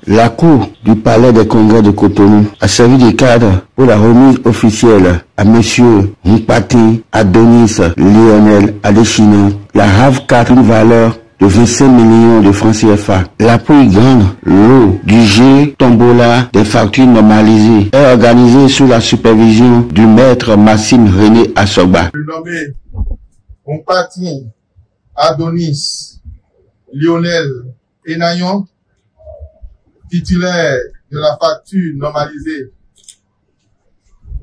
La cour du palais des congrès de Cotonou a servi de cadre pour la remise officielle à M. Mpati Adonis Lionel Adesina la RAV4 d'une valeur de 25 millions de francs CFA. La plus grande lot du jeu Tombola des factures normalisées est organisée sous la supervision du maître Massime René Assoba. Le nommé Mpati Adonis Lionel Enayon, titulaire de la facture normalisée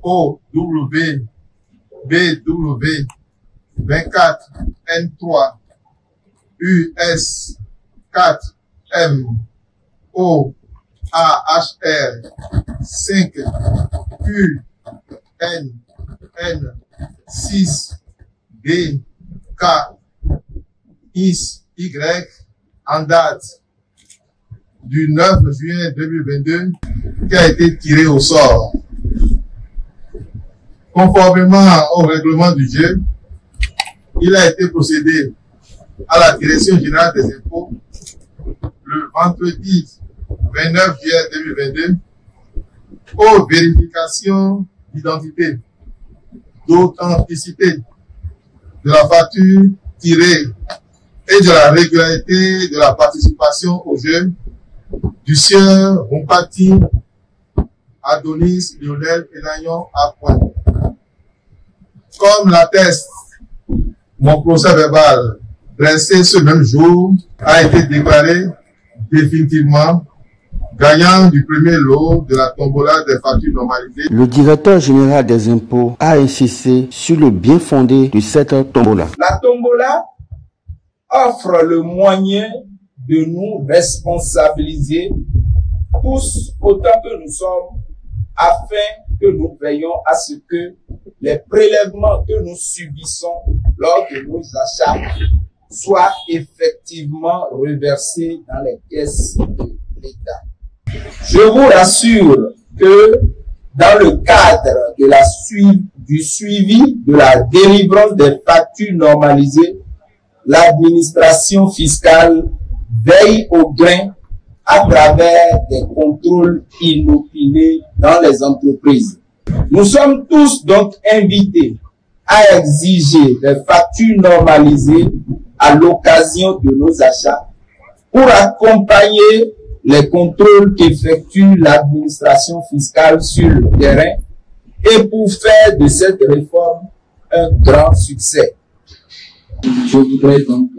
OWBW 24 N3 US 4 M O AHR 5 U N N 6 D K Y en date du 9 juin 2022 qui a été tiré au sort. Conformément au règlement du jeu, il a été procédé à la Direction générale des impôts le vendredi 29 juillet 2022 aux vérifications d'identité, d'authenticité de la facture tirée et de la régularité de la participation au jeu du sieur Mpati Adonis Lionel Enayon à point. Comme l'atteste mon procès verbal dressé ce même jour a été déclaré définitivement gagnant du premier lot de la tombola des factures normalisées. Le directeur général des impôts a insisté sur le bien fondé de cette tombola. La tombola offre le moyen de nous responsabiliser tous autant que nous sommes afin que nous veillons à ce que les prélèvements que nous subissons lors de nos achats soient effectivement reversés dans les caisses de l'État. Je vous rassure que dans le cadre de du suivi de la délivrance des factures normalisées, l'administration fiscale veille au grain à travers des contrôles inopinés dans les entreprises. Nous sommes tous donc invités à exiger des factures normalisées à l'occasion de nos achats pour accompagner les contrôles qu'effectue l'administration fiscale sur le terrain et pour faire de cette réforme un grand succès. Je voudrais donc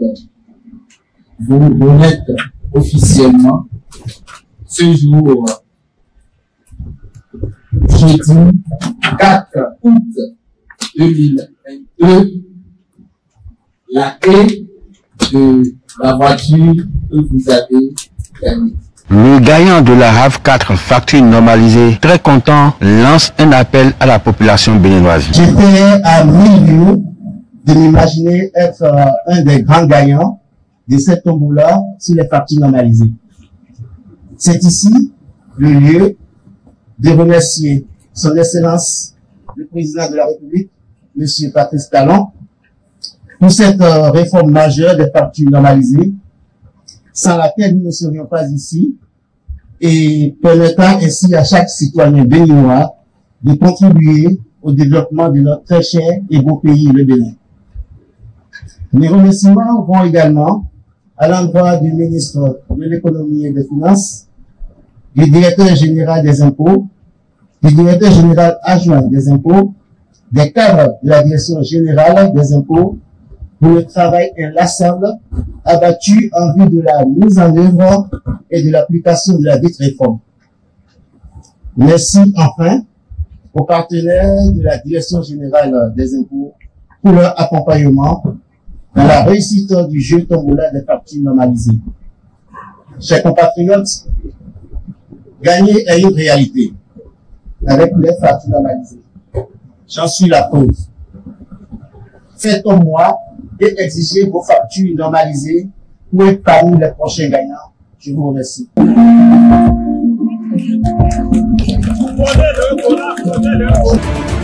vous remettre officiellement ce jour, jeudi 4 août 2022, la clé de la voiture que vous avez gagnée. Le gagnant de la RAV4 facture normalisée, très content, lance un appel à la population béninoise. J'étais à milieu de m'imaginer être un des grands gagnants de cette tombola sur les factures normalisées. C'est ici le lieu de remercier son Excellence, le Président de la République, M. Patrice Talon, pour cette réforme majeure des factures normalisées, sans laquelle nous ne serions pas ici, et permettant ainsi à chaque citoyen béninois de contribuer au développement de notre très cher et beau pays, le Bénin. Mes remerciements vont également à l'endroit du ministre de l'Économie et des Finances, du directeur général des impôts, du directeur général adjoint des impôts, des cadres de la direction générale des impôts, pour le travail inlassable abattu en vue de la mise en œuvre et de l'application de la dite réforme. Merci enfin aux partenaires de la direction générale des impôts pour leur accompagnement dans la réussite du jeu tombola des factures normalisées. Chers compatriotes, gagner est une réalité avec les factures normalisées. J'en suis la preuve. Faites comme moi et exigez vos factures normalisées pour être parmi les prochains gagnants. Je vous remercie. Prenez-le.